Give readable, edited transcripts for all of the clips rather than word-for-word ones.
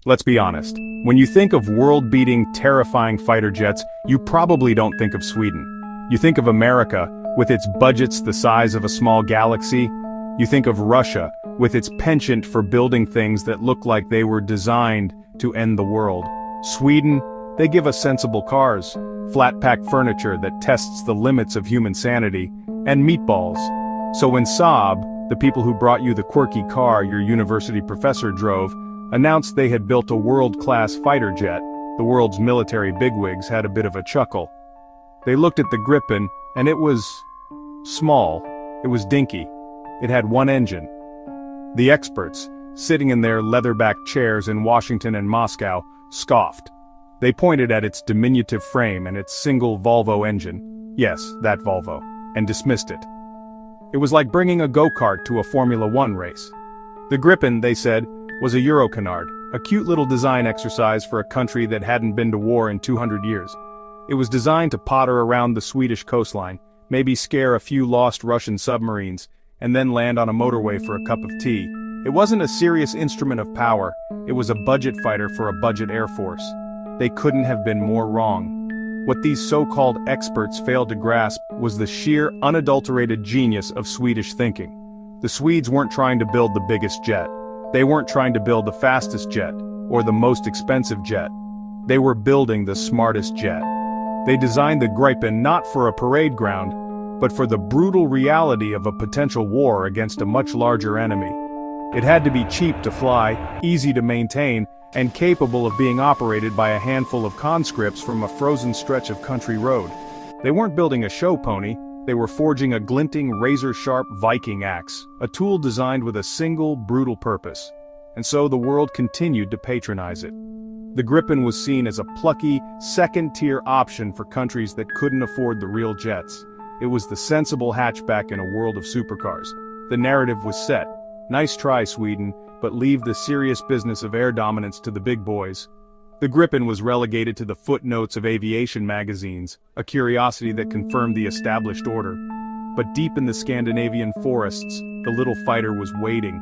Let's be honest. When you think of world-beating, terrifying fighter jets, you probably don't think of Sweden. You think of America, with its budgets the size of a small galaxy. You think of Russia, with its penchant for building things that look like they were designed to end the world. Sweden, they give us sensible cars, flat-pack furniture that tests the limits of human sanity, and meatballs. So when Saab, the people who brought you the quirky car your university professor drove, announced they had built a world-class fighter jet, the world's military bigwigs had a bit of a chuckle. They looked at the Gripen, and it was small, it was dinky, it had one engine. The experts, sitting in their leather-backed chairs in Washington and Moscow, scoffed. They pointed at its diminutive frame and its single Volvo engine, yes, that Volvo, and dismissed it. It was like bringing a go-kart to a Formula One race. The Gripen, they said, was a Eurocanard, a cute little design exercise for a country that hadn't been to war in 200 years. It was designed to potter around the Swedish coastline, maybe scare a few lost Russian submarines, and then land on a motorway for a cup of tea. It wasn't a serious instrument of power, it was a budget fighter for a budget air force. They couldn't have been more wrong. What these so-called experts failed to grasp was the sheer, unadulterated genius of Swedish thinking. The Swedes weren't trying to build the biggest jet. They weren't trying to build the fastest jet, or the most expensive jet. They were building the smartest jet. They designed the Gripen not for a parade ground, but for the brutal reality of a potential war against a much larger enemy. It had to be cheap to fly, easy to maintain, and capable of being operated by a handful of conscripts from a frozen stretch of country road. They weren't building a show pony, they were forging a glinting, razor-sharp Viking axe, a tool designed with a single, brutal purpose. And so the world continued to patronize it. The Gripen was seen as a plucky, second-tier option for countries that couldn't afford the real jets. It was the sensible hatchback in a world of supercars. The narrative was set. Nice try, Sweden, but leave the serious business of air dominance to the big boys. The Gripen was relegated to the footnotes of aviation magazines, a curiosity that confirmed the established order. But deep in the Scandinavian forests, the little fighter was waiting.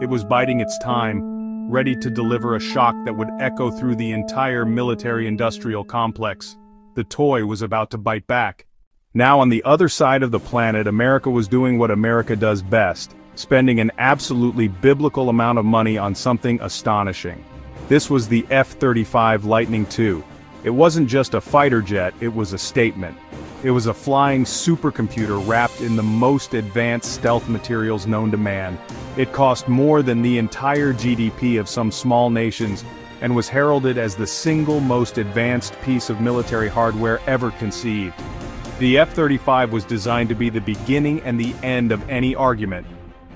It was biding its time, ready to deliver a shock that would echo through the entire military-industrial complex. The toy was about to bite back. Now on the other side of the planet, America was doing what America does best, spending an absolutely biblical amount of money on something astonishing. This was the F-35 Lightning II. It wasn't just a fighter jet, it was a statement. It was a flying supercomputer wrapped in the most advanced stealth materials known to man. It cost more than the entire GDP of some small nations, and was heralded as the single most advanced piece of military hardware ever conceived. The F-35 was designed to be the beginning and the end of any argument.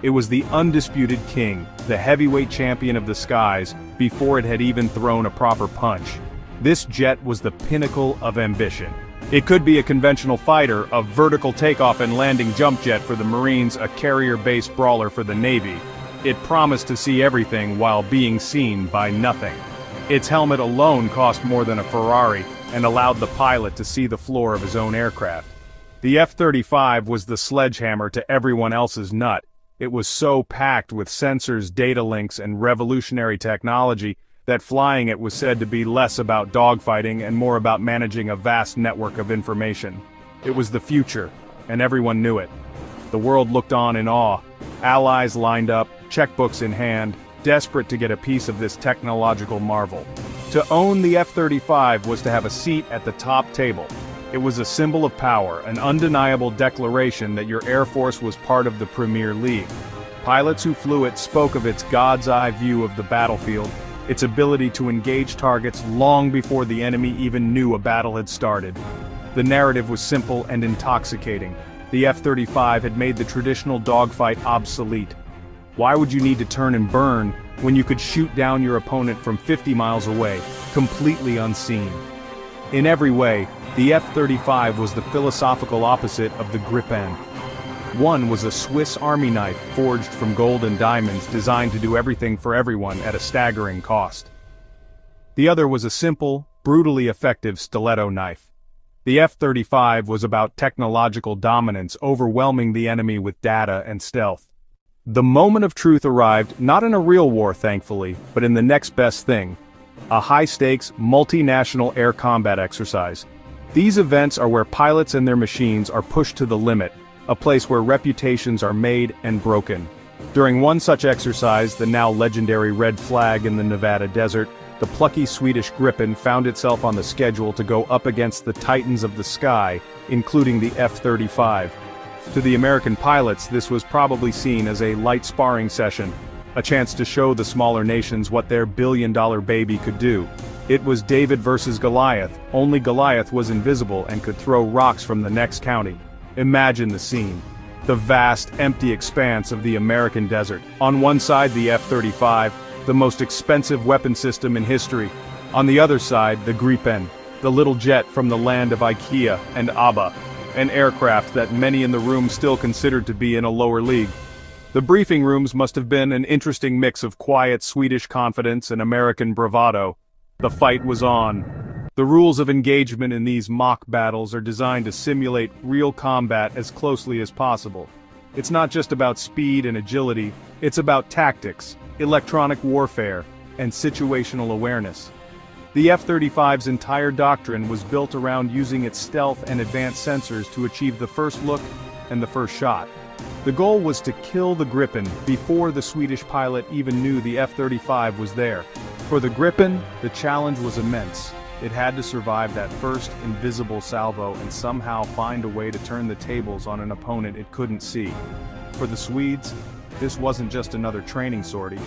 It was the undisputed king, the heavyweight champion of the skies, before it had even thrown a proper punch. This jet was the pinnacle of ambition. It could be a conventional fighter, a vertical takeoff and landing jump jet for the Marines, a carrier-based brawler for the Navy. It promised to see everything while being seen by nothing. Its helmet alone cost more than a Ferrari, and allowed the pilot to see the floor of his own aircraft. The F-35 was the sledgehammer to everyone else's nut. It was so packed with sensors, data links, and revolutionary technology that flying it was said to be less about dogfighting and more about managing a vast network of information. It was the future, and everyone knew it. The world looked on in awe. Allies lined up, checkbooks in hand, desperate to get a piece of this technological marvel. To own the F-35 was to have a seat at the top table. It was a symbol of power, an undeniable declaration that your Air Force was part of the Premier League. Pilots who flew it spoke of its God's-eye view of the battlefield, its ability to engage targets long before the enemy even knew a battle had started. The narrative was simple and intoxicating. The F-35 had made the traditional dogfight obsolete. Why would you need to turn and burn when you could shoot down your opponent from 50 miles away, completely unseen? In every way, the F-35 was the philosophical opposite of the Gripen. One was a Swiss Army knife forged from gold and diamonds, designed to do everything for everyone at a staggering cost. The other was a simple, brutally effective stiletto knife. The F-35 was about technological dominance, overwhelming the enemy with data and stealth. The moment of truth arrived, not in a real war thankfully, but in the next best thing. A high-stakes, multinational air combat exercise. These events are where pilots and their machines are pushed to the limit, a place where reputations are made and broken. During one such exercise, the now legendary Red Flag in the Nevada desert, the plucky Swedish Gripen found itself on the schedule to go up against the titans of the sky, including the F-35. To the American pilots, this was probably seen as a light sparring session, a chance to show the smaller nations what their billion-dollar baby could do. It was David versus Goliath, only Goliath was invisible and could throw rocks from the next county. Imagine the scene. The vast, empty expanse of the American desert. On one side, the F-35, the most expensive weapon system in history. On the other side, the Gripen, the little jet from the land of IKEA and ABBA, an aircraft that many in the room still considered to be in a lower league. The briefing rooms must have been an interesting mix of quiet Swedish confidence and American bravado. The fight was on. The rules of engagement in these mock battles are designed to simulate real combat as closely as possible. It's not just about speed and agility, it's about tactics, electronic warfare, and situational awareness. The F-35's entire doctrine was built around using its stealth and advanced sensors to achieve the first look and the first shot. The goal was to kill the Gripen before the Swedish pilot even knew the F-35 was there. For the Gripen, the challenge was immense. It had to survive that first invisible salvo and somehow find a way to turn the tables on an opponent it couldn't see. For the Swedes, this wasn't just another training sortie.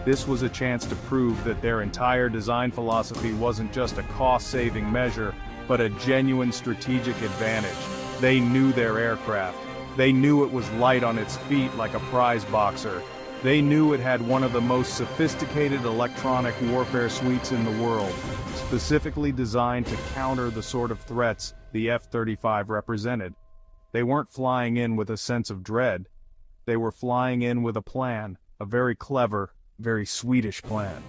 This was a chance to prove that their entire design philosophy wasn't just a cost-saving measure, but a genuine strategic advantage. They knew their aircraft. They knew it was light on its feet like a prize boxer. They knew it had one of the most sophisticated electronic warfare suites in the world, specifically designed to counter the sort of threats the F-35 represented. They weren't flying in with a sense of dread. They were flying in with a plan, a very clever, very Swedish plan.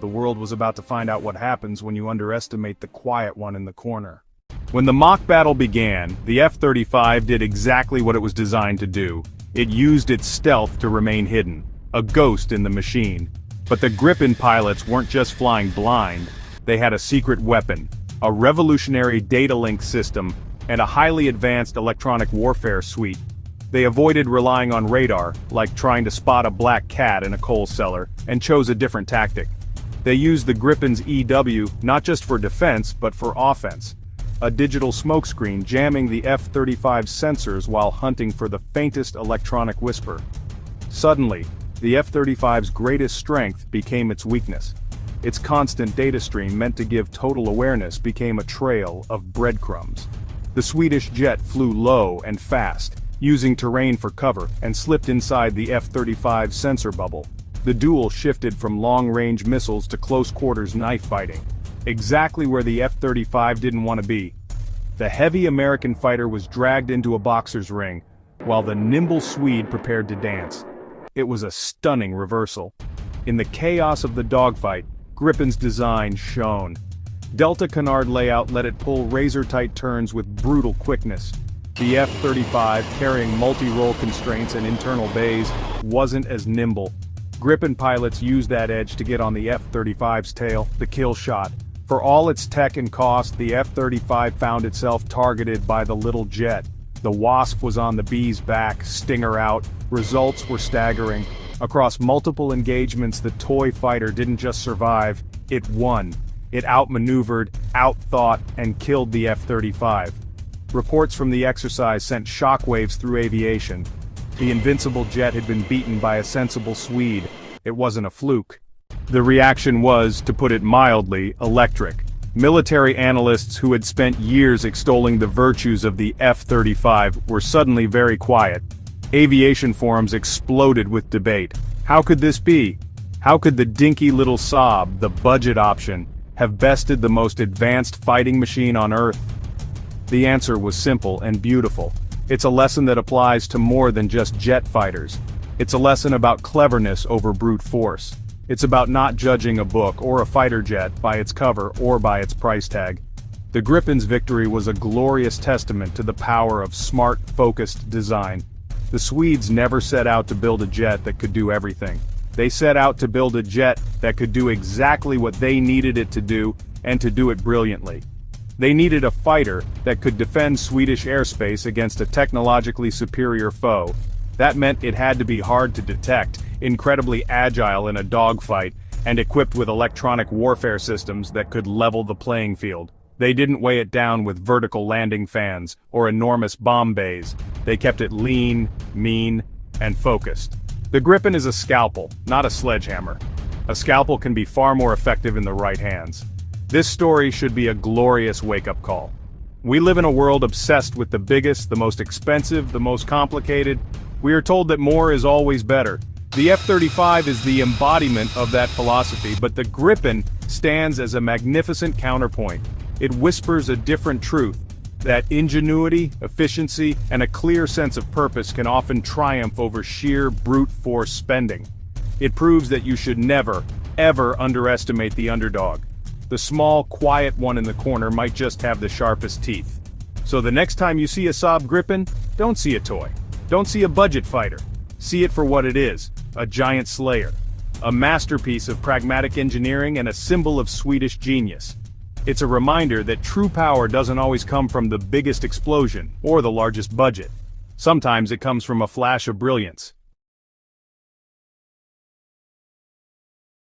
The world was about to find out what happens when you underestimate the quiet one in the corner. When the mock battle began, the F-35 did exactly what it was designed to do. It used its stealth to remain hidden, a ghost in the machine. But the Gripen pilots weren't just flying blind, they had a secret weapon, a revolutionary data link system, and a highly advanced electronic warfare suite. They avoided relying on radar, like trying to spot a black cat in a coal cellar, and chose a different tactic. They used the Gripen's EW not just for defense, but for offense. A digital smokescreen jamming the F-35's sensors while hunting for the faintest electronic whisper. Suddenly, the F-35's greatest strength became its weakness. Its constant data stream meant to give total awareness became a trail of breadcrumbs. The Swedish jet flew low and fast, using terrain for cover, and slipped inside the F-35 sensor bubble. The duel shifted from long-range missiles to close-quarters knife fighting. Exactly where the F-35 didn't want to be. The heavy American fighter was dragged into a boxer's ring, while the nimble Swede prepared to dance. It was a stunning reversal. In the chaos of the dogfight, Gripen's design shone. Delta canard layout let it pull razor-tight turns with brutal quickness. The F-35, carrying multi-role constraints and internal bays, wasn't as nimble. Gripen pilots used that edge to get on the F-35's tail, the kill shot. For all its tech and cost, the F-35 found itself targeted by the little jet. The Wasp was on the Bee's back, stinger out. Results were staggering. Across multiple engagements, the toy fighter didn't just survive, it won. It outmaneuvered, outthought, and killed the F-35. Reports from the exercise sent shockwaves through aviation. The invincible jet had been beaten by a sensible Swede. It wasn't a fluke. The reaction was, to put it mildly, electric. Military analysts who had spent years extolling the virtues of the F-35 were suddenly very quiet. Aviation forums exploded with debate. How could this be? How could the dinky little Saab, the budget option, have bested the most advanced fighting machine on Earth? The answer was simple and beautiful. It's a lesson that applies to more than just jet fighters. It's a lesson about cleverness over brute force. It's about not judging a book or a fighter jet by its cover or by its price tag. The Gripen's victory was a glorious testament to the power of smart, focused design. The Swedes never set out to build a jet that could do everything. They set out to build a jet that could do exactly what they needed it to do, and to do it brilliantly. They needed a fighter that could defend Swedish airspace against a technologically superior foe. That meant it had to be hard to detect, incredibly agile in a dogfight, and equipped with electronic warfare systems that could level the playing field. They didn't weigh it down with vertical landing fans or enormous bomb bays. They kept it lean, mean, and focused. The Gripen is a scalpel, not a sledgehammer. A scalpel can be far more effective in the right hands. This story should be a glorious wake-up call. We live in a world obsessed with the biggest, the most expensive, the most complicated. We are told that more is always better. The F-35 is the embodiment of that philosophy, but the Gripen stands as a magnificent counterpoint. It whispers a different truth, that ingenuity, efficiency, and a clear sense of purpose can often triumph over sheer brute force spending. It proves that you should never, ever underestimate the underdog. The small, quiet one in the corner might just have the sharpest teeth. So the next time you see a Saab Gripen, don't see a toy. Don't see a budget fighter. See it for what it is, a giant slayer. A masterpiece of pragmatic engineering and a symbol of Swedish genius. It's a reminder that true power doesn't always come from the biggest explosion or the largest budget. Sometimes it comes from a flash of brilliance,